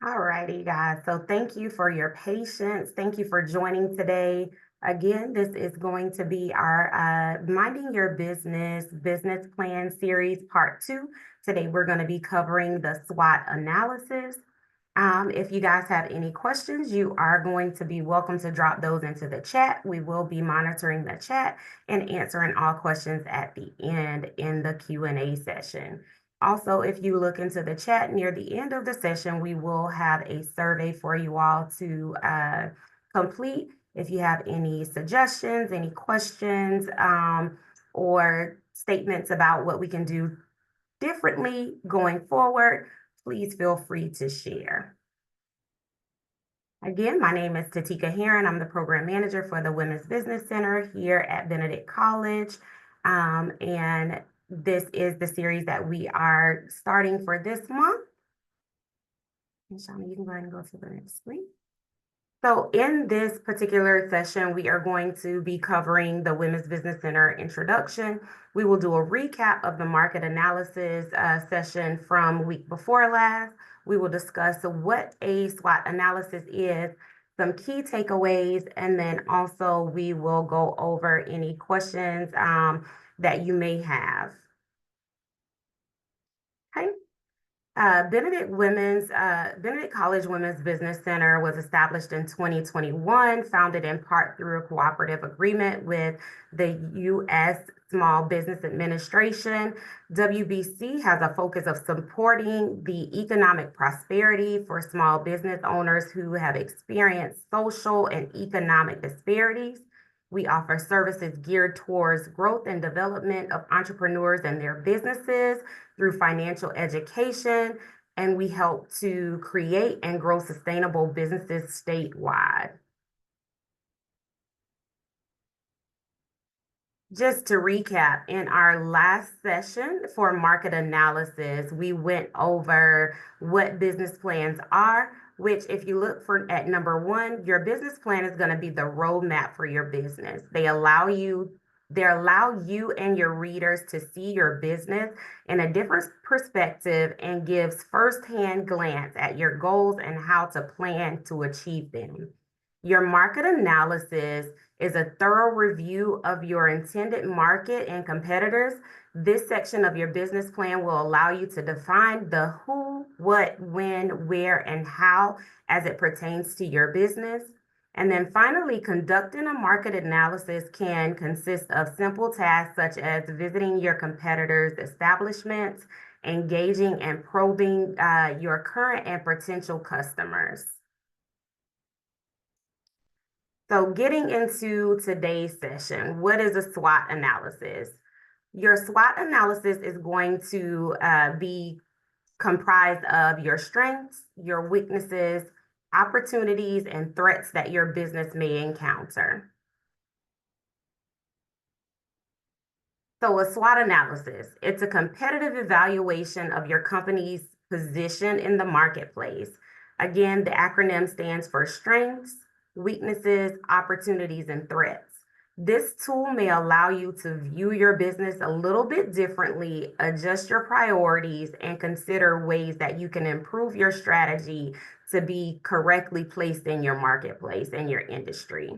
All righty, guys. So thank you for your patience. Thank you for joining today. Again, this is going to be our Minding Your Business Plan Series Part 2. Today, we're going to be covering the SWOT analysis. If you guys have any questions, you are going to be welcome to drop those into the chat. We will be monitoring the chat and answering all questions at the end in the Q&A session. Also, if you look into the chat near the end of the session, we will have a survey for you all to complete. If you have any suggestions, any questions, or statements about what we can do differently going forward, please feel free to share. Again, my name is Tatika Heron. I'm the program manager for the Women's Business Center here at Benedict College. And this is the series that we are starting for this month. And Shauna, you can go ahead and go to the next screen. So in this particular session, we are going to be covering the Women's Business Center introduction. We will do a recap of the market analysis session from week before last. We will discuss what a SWOT analysis is, some key takeaways, and then also we will go over any questions that you may have. Okay. Benedict College Women's Business Center was established in 2021, founded in part through a cooperative agreement with the U.S. Small Business Administration. WBC has a focus of supporting the economic prosperity for small business owners who have experienced social and economic disparities. We offer services geared towards growth and development of entrepreneurs and their businesses through financial education, and we help to create and grow sustainable businesses statewide. Just to recap, in our last session for market analysis, we went over what business plans are, which if you look at number one, your business plan is going to be the roadmap for your business. They allow you and your readers to see your business in a different perspective and gives firsthand glance at your goals and how to plan to achieve them. Your market analysis is a thorough review of your intended market and competitors. This section of your business plan will allow you to define the who, what, when, where, and how as it pertains to your business. And then finally, conducting a market analysis can consist of simple tasks such as visiting your competitors' establishments, engaging and probing your current and potential customers. So getting into today's session, what is a SWOT analysis? Your SWOT analysis is going to be comprised of your strengths, your weaknesses, opportunities, and threats that your business may encounter. So a SWOT analysis, it's a competitive evaluation of your company's position in the marketplace. Again, the acronym stands for strengths, weaknesses, opportunities, and threats. This tool may allow you to view your business a little bit differently, adjust your priorities, and consider ways that you can improve your strategy to be correctly placed in your marketplace and your industry.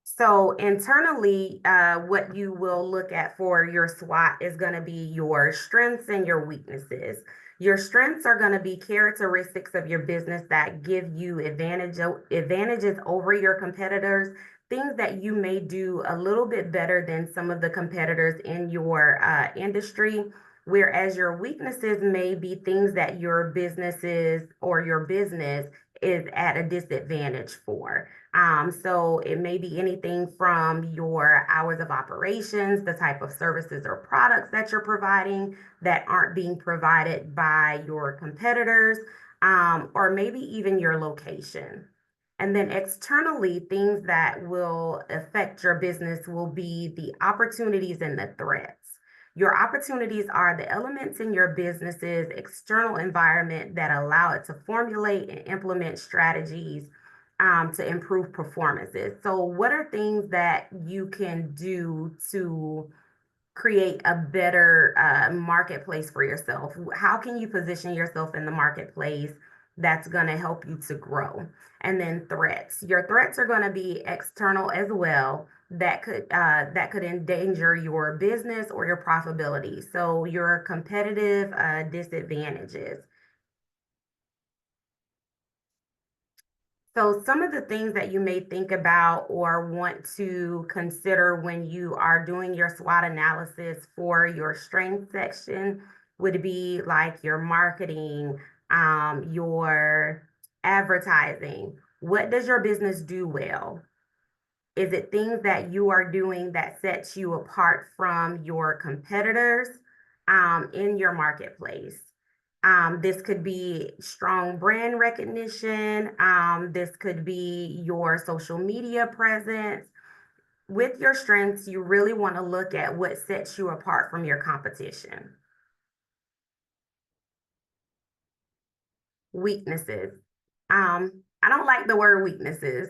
So internally, what you will look at for your SWOT is going to be your strengths and your weaknesses. Your strengths are going to be characteristics of your business that give you advantages over your competitors, things that you may do a little bit better than some of the competitors in your industry. Whereas your weaknesses may be things that your businesses or your business is at a disadvantage for. So it may be anything from your hours of operations, the type of services or products that you're providing that aren't being provided by your competitors, or maybe even your location. And then externally, things that will affect your business will be the opportunities and the threats. Your opportunities are the elements in your business's external environment that allow it to formulate and implement strategies to improve performances. So what are things that you can do to create a better marketplace for yourself? How can you position yourself in the marketplace that's going to help you to grow? And then threats. Your threats are going to be external as well that could endanger your business or your profitability. So your competitive disadvantages. So some of the things that you may think about or want to consider when you are doing your SWOT analysis for your strength section would be like your marketing, your advertising. What does your business do well? Is it things that you are doing that sets you apart from your competitors in your marketplace? This could be strong brand recognition. This could be your social media presence. With your strengths, you really want to look at what sets you apart from your competition. Weaknesses. I don't like the word weaknesses.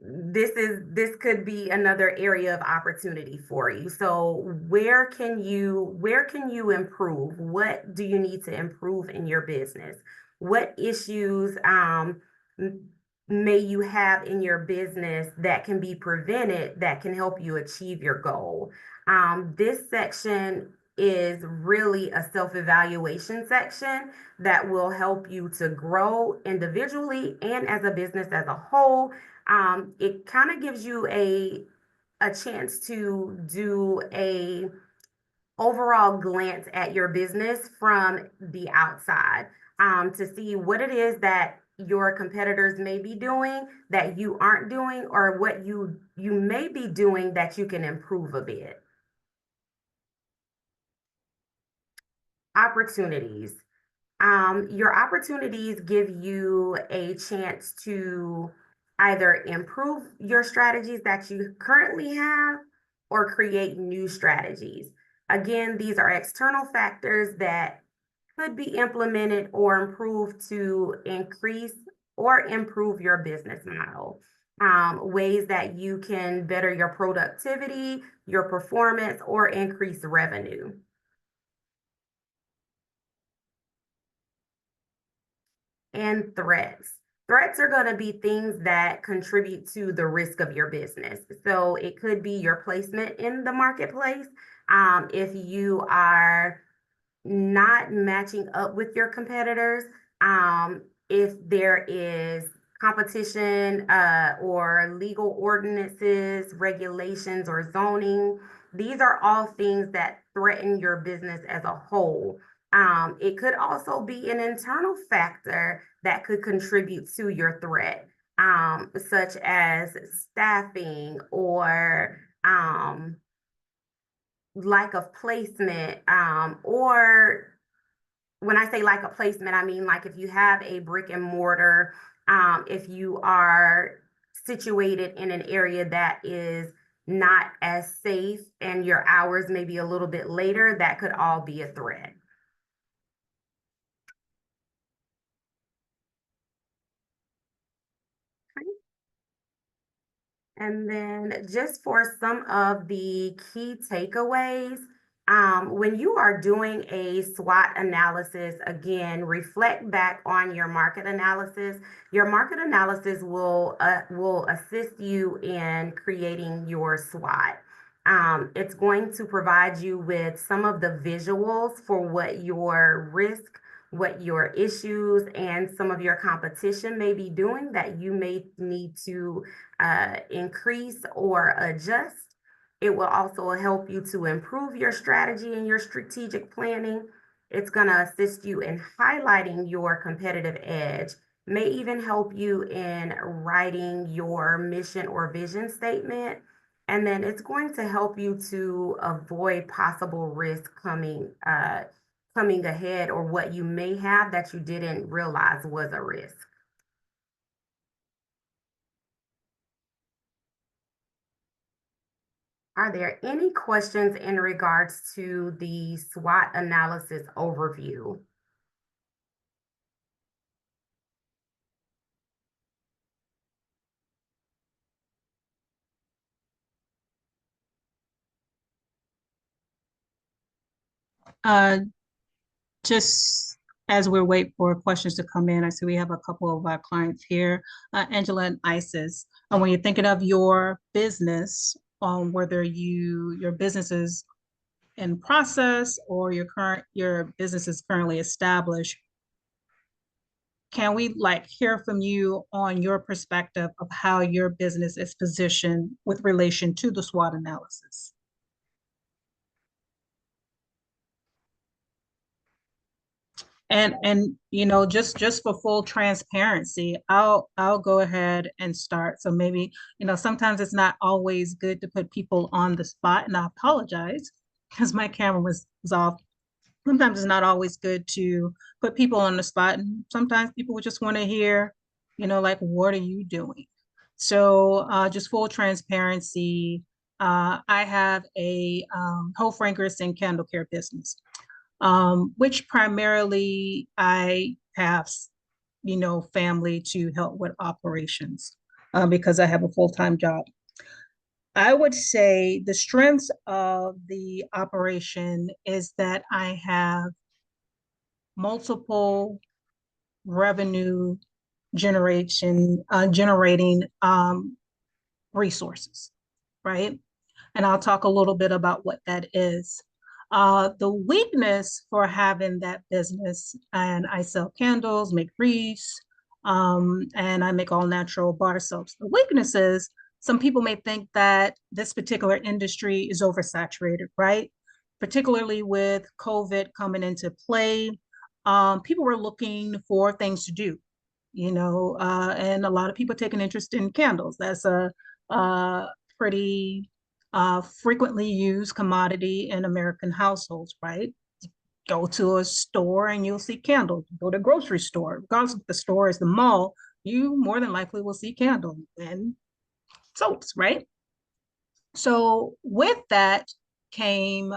This could be another area of opportunity for you. So where can you improve? What do you need to improve in your business? What issues may you have in your business that can be prevented that can help you achieve your goal? This section is really a self-evaluation section that will help you to grow individually and as a business as a whole. It kind of gives you a chance to do a overall glance at your business from the outside, to see what it is that your competitors may be doing that you aren't doing, or what you may be doing that you can improve a bit. Opportunities. Your opportunities give you a chance to either improve your strategies that you currently have or create new strategies. Again, these are external factors that could be implemented or improved to increase or improve your business model. Ways that you can better your productivity, your performance, or increase revenue. And threats. Threats are going to be things that contribute to the risk of your business. So it could be your placement in the marketplace. If you are not matching up with your competitors, if there is competition or legal ordinances, regulations, or zoning, these are all things that threaten your business as a whole. It could also be an internal factor that could contribute to your threat, such as staffing or lack of placement, or when I say lack of placement, I mean like if you have a brick and mortar, if you are situated in an area that is not as safe and your hours may be a little bit later, that could all be a threat. And then just for some of the key takeaways, when you are doing a SWOT analysis, again, reflect back on your market analysis. Your market analysis will assist you in creating your SWOT. It's going to provide you with some of the visuals for what your risk, what your issues, and some of your competition may be doing that you may need to increase or adjust. It will also help you to improve your strategy and your strategic planning. It's going to assist you in highlighting your competitive edge, may even help you in writing your mission or vision statement. And then it's going to help you to avoid possible risk coming ahead, or what you may have that you didn't realize was a risk. Are there any questions in regards to the SWOT analysis overview? Uh, just as we're waiting for questions to come in, I see we have a couple of our clients here, Angela and Isis. And when you're thinking of your business, whether your business is in process or your business is currently established, can we like hear from you on your perspective of how your business is positioned with relation to the SWOT analysis? And just for full transparency, I'll go ahead and start. So maybe, sometimes it's not always good to put people on the spot, and I apologize because my camera was off. Sometimes it's not always good to put people on the spot, and sometimes people would just want to hear, like, what are you doing? So just full transparency, I have a home fragrance and candle care business, which primarily I have, family to help with operations because I have a full-time job. I would say the strengths of the operation is that I have multiple revenue generating resources, right? And I'll talk a little bit about what that is. The weakness for having that business, and I sell candles, make wreaths, and I make all natural bar soaps. The weakness is some people may think that this particular industry is oversaturated, right? Particularly with COVID coming into play, people were looking for things to do, and a lot of people take an interest in candles. That's a pretty frequently used commodity in American households, right? Go to a store and you'll see candles. Go to a grocery store, regardless if the store is the mall, you more than likely will see candles and soaps, right? So with that came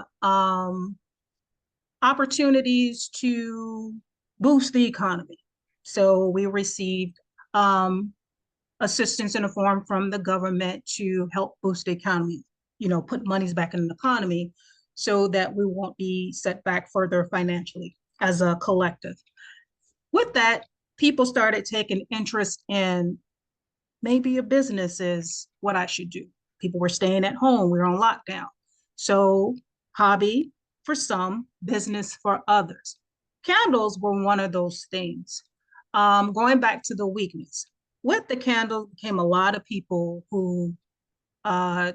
opportunities to boost the economy. So we received assistance in the form from the government to help boost the economy, put monies back in the economy so that we won't be set back further financially as a collective. With that, people started taking interest in maybe a business is what I should do. People were staying at home, we were on lockdown. So, hobby for some, business for others. Candles were one of those things. Going back to the weakness, with the candle came a lot of people who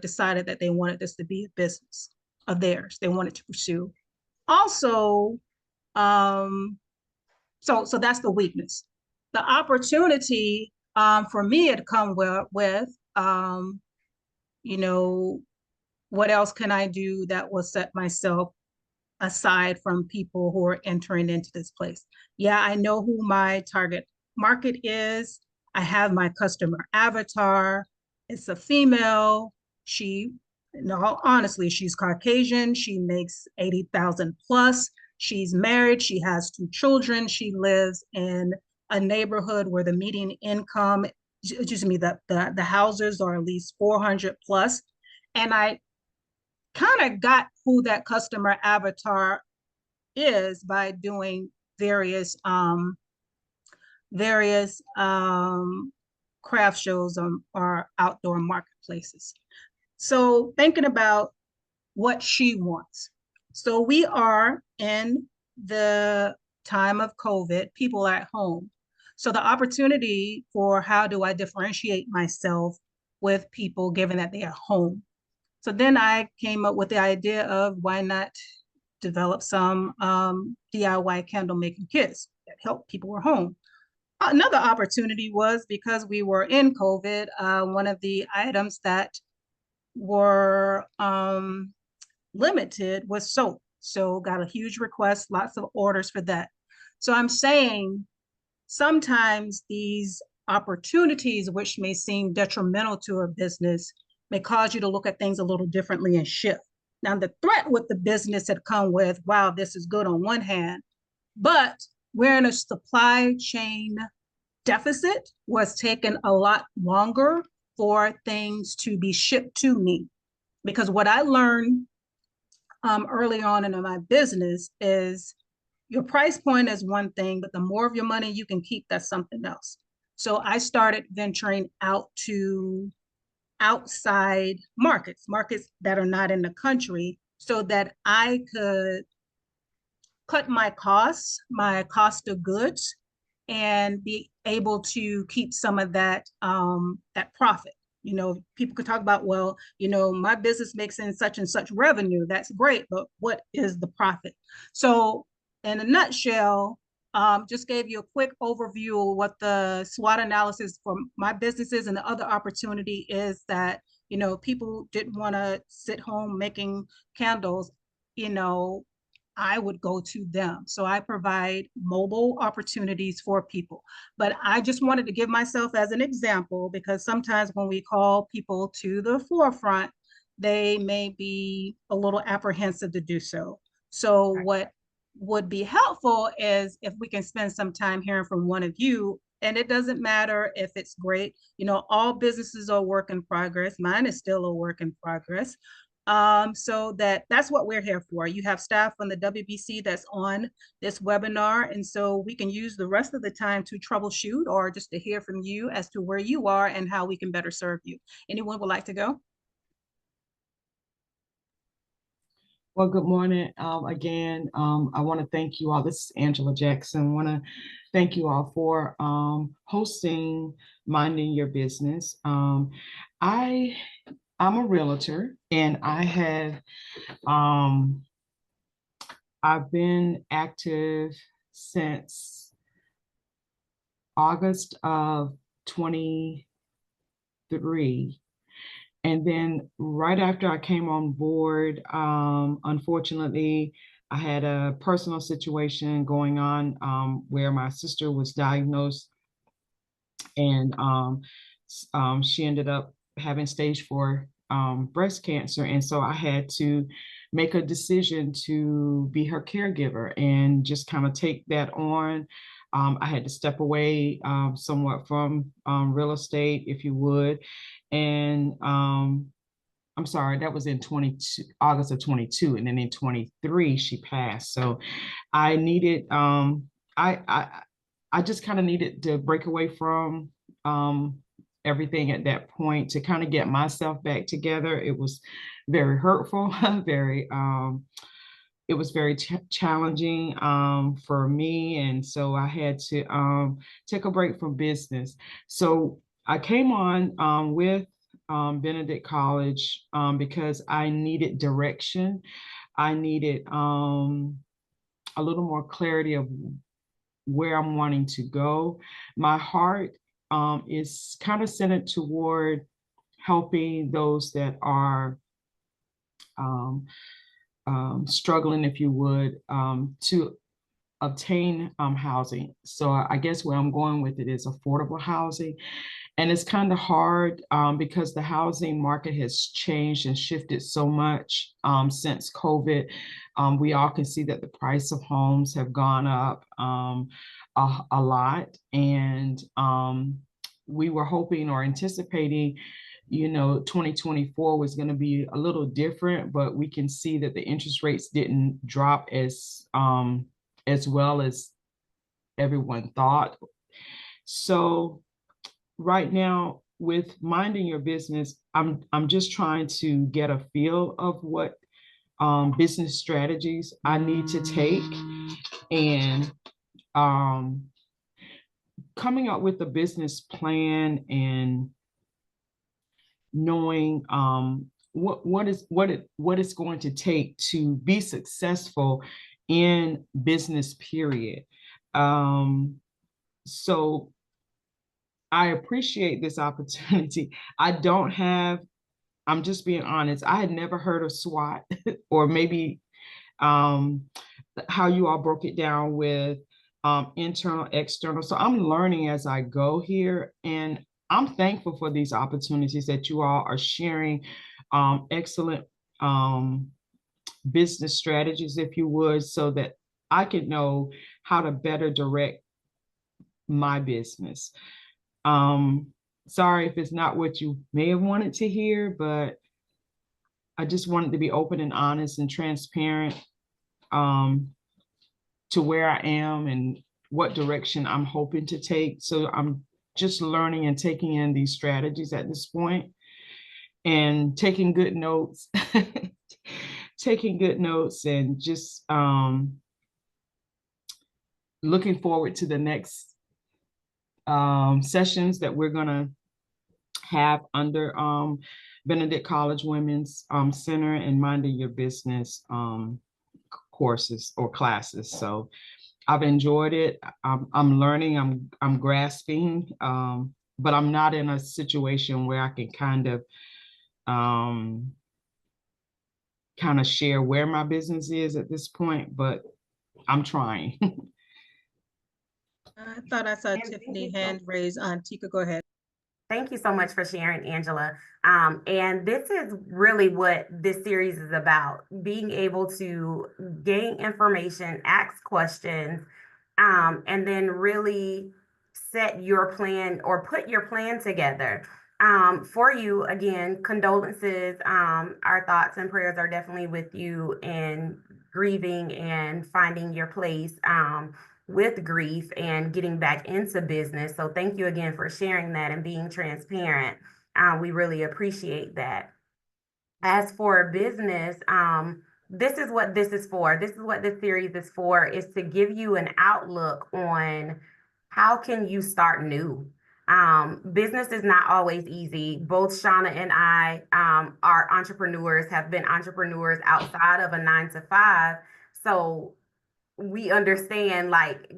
decided that they wanted this to be a business of theirs. They wanted to pursue. Also, um, so that's the weakness. The opportunity for me had come with you know, what else can I do that will set myself aside from people who are entering into this place? Yeah, I know who my target market is. I have my customer avatar. It's a female. She, no, honestly, she's Caucasian. She makes 80,000 plus. She's married. She has two children. She lives in a neighborhood where the median income, excuse me, the houses are at least 400 plus. And I kind of got who that customer avatar is by doing various craft shows or outdoor marketplaces. So thinking about what she wants. So we are in the time of COVID, people are at home. So the opportunity for how do I differentiate myself with people given that they are home. So then I came up with the idea of why not develop some DIY candle making kits that help people who are home. Another opportunity was because we were in COVID, one of the items that were limited was soap. So got a huge request, lots of orders for that. So I'm saying sometimes these opportunities, which may seem detrimental to a business, may cause you to look at things a little differently and shift. Now, the threat with the business had come with, wow, this is good on one hand, but we're in a supply chain deficit was taking a lot longer for things to be shipped to me. Because what I learned early on in my business is your price point is one thing, but the more of your money you can keep, that's something else. So I started venturing out to outside markets, markets that are not in the country, so that I could cut my cost of goods, and be able to keep some of that profit. You know, people could talk about, well, you know, my business makes in such and such revenue. That's great, but what is the profit? So, in a nutshell, just gave you a quick overview of what the SWOT analysis for my businesses, and the other opportunity is that, you know, people didn't want to sit home making candles. You know, I would go to them. So I provide mobile opportunities for people. But I just wanted to give myself as an example, because sometimes when we call people to the forefront, they may be a little apprehensive to do so. So what would be helpful is if we can spend some time hearing from one of you. And it doesn't matter if it's great. You know, all businesses are a work in progress. Mine is still a work in progress. So that's what we're here for. You have staff from the WBC that's on this webinar, and so we can use the rest of the time to troubleshoot or just to hear from you as to where you are and how we can better serve you. Anyone would like to go? Well, good morning. Again, I want to thank you all. This is Angela Jackson. I want to thank you all for hosting Minding Your Business. I'm a realtor, and I've been active since August of 23. And then right after I came on board, unfortunately, I had a personal situation going on where my sister was diagnosed, and she ended up having stage 4 breast cancer. And so I had to make a decision to be her caregiver and just kind of take that on. I had to step away somewhat from real estate, if you would. And I'm sorry, that was in 22, August of 22. And then in 23, she passed. So I needed, I just kind of needed to break away from everything at that point to kind of get myself back together. It was very hurtful, it was very challenging for me. And so I had to take a break from business. So I came on with Benedict College because I needed direction. I needed a little more clarity of where I'm wanting to go. My heart is kind of centered toward helping those that are struggling, if you would, to obtain housing. So I guess where I'm going with it is affordable housing. And it's kind of hard because the housing market has changed and shifted so much since COVID. We all can see that the price of homes have gone up a lot. And we were hoping or anticipating, 2024 was going to be a little different, but we can see that the interest rates didn't drop as well as everyone thought. So right now, with Minding Your Business, I'm just trying to get a feel of what business strategies I need to take, and coming up with a business plan and knowing what it's going to take to be successful in business, period. So I appreciate this opportunity. I'm just being honest, I had never heard of SWOT or maybe how you all broke it down with internal, external. So I'm learning as I go here, and I'm thankful for these opportunities that you all are sharing excellent business strategies, if you would, so that I could know how to better direct my business. Sorry if it's not what you may have wanted to hear, but I just wanted to be open and honest and transparent to where I am and what direction I'm hoping to take. So I'm just learning and taking in these strategies at this point and taking good notes, taking good notes and just looking forward to the next sessions that we're gonna have under Benedict College Women's Center and Minding Your Business courses or classes. So I've enjoyed it. I'm learning, I'm grasping, but I'm not in a situation where I can kind of share where my business is at this point, but I'm trying. I thought I saw And thank Tiffany you so hand raised. Tika, go ahead. Thank you so much for sharing, Angela. And this is really what this series is about, being able to gain information, ask questions, and then really set your plan or put your plan together. For you, again, condolences. Our thoughts and prayers are definitely with you in grieving and finding your place. With grief and getting back into business. So thank you again for sharing that and being transparent. We really appreciate that. As for business, this is what this is for. This is what this series is for, is to give you an outlook on how can you start new. Business is not always easy. Both Shauna and I are entrepreneurs, have been entrepreneurs outside of a 9 to 5. So we understand, like,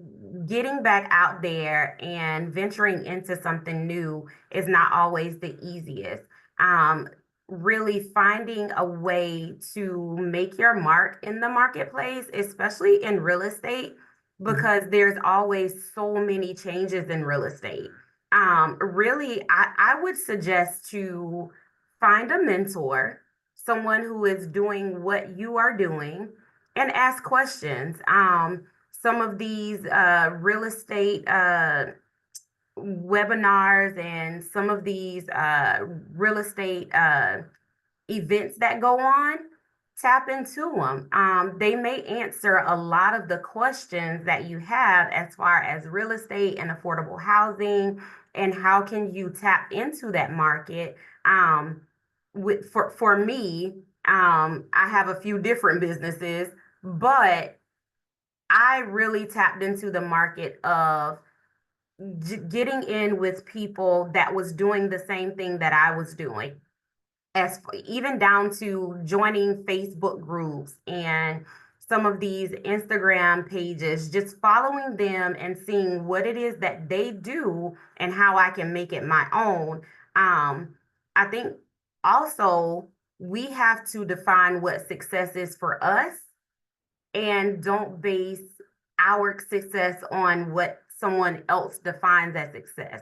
getting back out there and venturing into something new is not always the easiest. Um, Really finding a way to make your mark in the marketplace, especially in real estate, because there's always so many changes in real estate. Really, I would suggest to find a mentor, someone who is doing what you are doing, and ask questions. Some of these real estate webinars and some of these real estate events that go on, tap into them. They may answer a lot of the questions that you have as far as real estate and affordable housing and how can you tap into that market. For me, I have a few different businesses, but I really tapped into the market of getting in with people that was doing the same thing that I was doing, as even down to joining Facebook groups and some of these Instagram pages, just following them and seeing what it is that they do and how I can make it my own. I think also we have to define what success is for us and don't base our success on what someone else defines as success.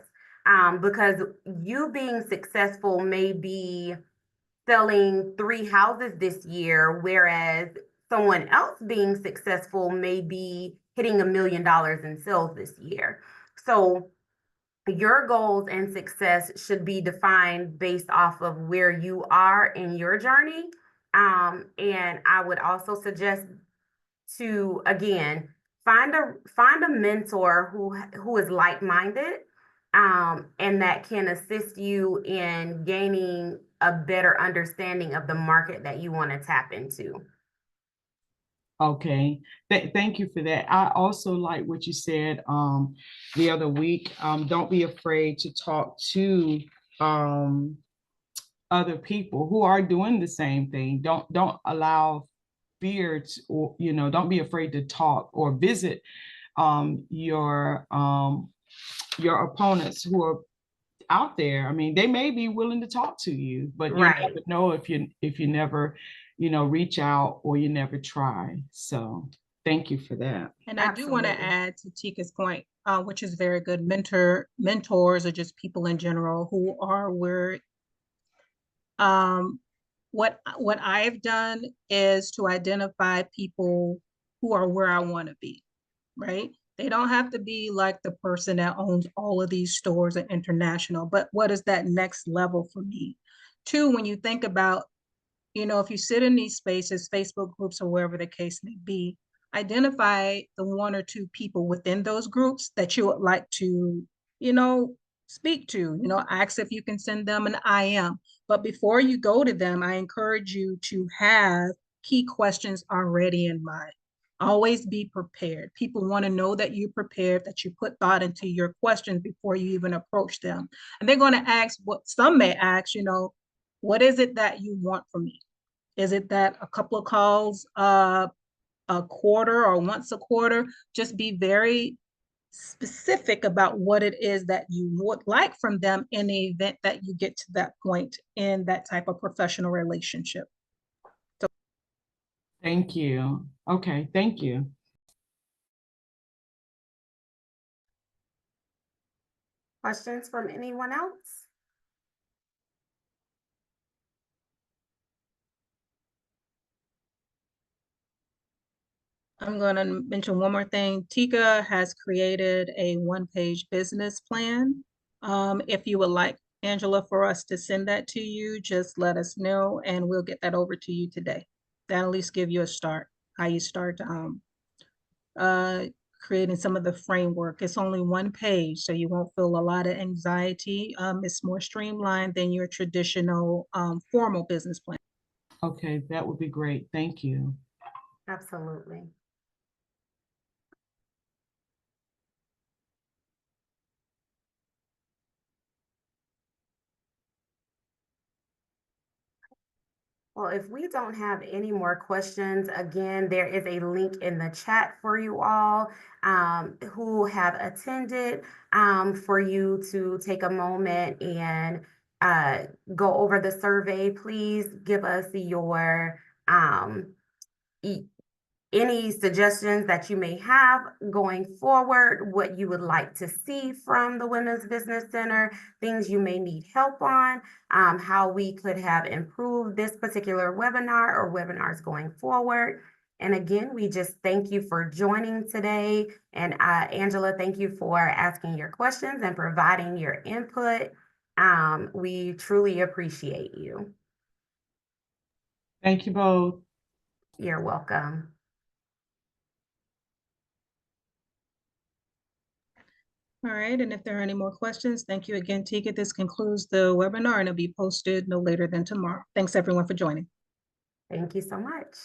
Because you being successful may be selling 3 houses this year, whereas someone else being successful may be hitting $1 million in sales this year. So your goals and success should be defined based off of where you are in your journey. And I would also suggest to, again, find a mentor who is like-minded, and that can assist you in gaining a better understanding of the market that you want to tap into. Okay, thank you for that. I also like what you said the other week. Don't be afraid to talk to other people who are doing the same thing. Don't allow fear to, or don't be afraid to talk or visit your opponents who are out there. I mean, they may be willing to talk to you, but you Right. never know if you never, reach out or you never try. So thank you for that. And I do want to Absolutely. add to Tika's point, which is very good. Mentors are just people in general who are where what I've done is to identify people who are where I want to be, right? They don't have to be like the person that owns all of these stores at international, but what is that next level for me? Two, when you think about you know, if you sit in these spaces, Facebook groups or wherever the case may be, identify the one or two people within those groups that you would like to, you know, speak to, you know, ask if you can send them an IM. But before you go to them, I encourage you to have key questions already in mind. Always be prepared. People want to know that you prepared, that you put thought into your questions before you even approach them. And they're going to ask what some may ask, you know, what is it that you want from me? Is it that a couple of calls a quarter or once a quarter? Just be very specific about what it is that you would like from them in the event that you get to that point in that type of professional relationship. Thank you. Okay, thank you. Questions from anyone else? I'm going to mention one more thing. Tika has created a one-page business plan. If you would like, Angela, for us to send that to you, just let us know and we'll get that over to you today. That'll at least give you a start, how you start creating some of the framework. It's only one page, so you won't feel a lot of anxiety. It's more streamlined than your traditional formal business plan. Okay, that would be great. Thank you. Absolutely. Well, if we don't have any more questions, again, there is a link in the chat for you all who have attended for you to take a moment and go over the survey. Please give us your any suggestions that you may have going forward, what you would like to see from the Women's Business Center, things you may need help on, how we could have improved this particular webinar or webinars going forward. And again, we just thank you for joining today. And Angela, thank you for asking your questions and providing your input. We truly appreciate you. Thank you both. You're welcome. All right, and if there are any more questions, thank you again, Tika. This concludes the webinar and it'll be posted no later than tomorrow. Thanks everyone for joining. Thank you so much.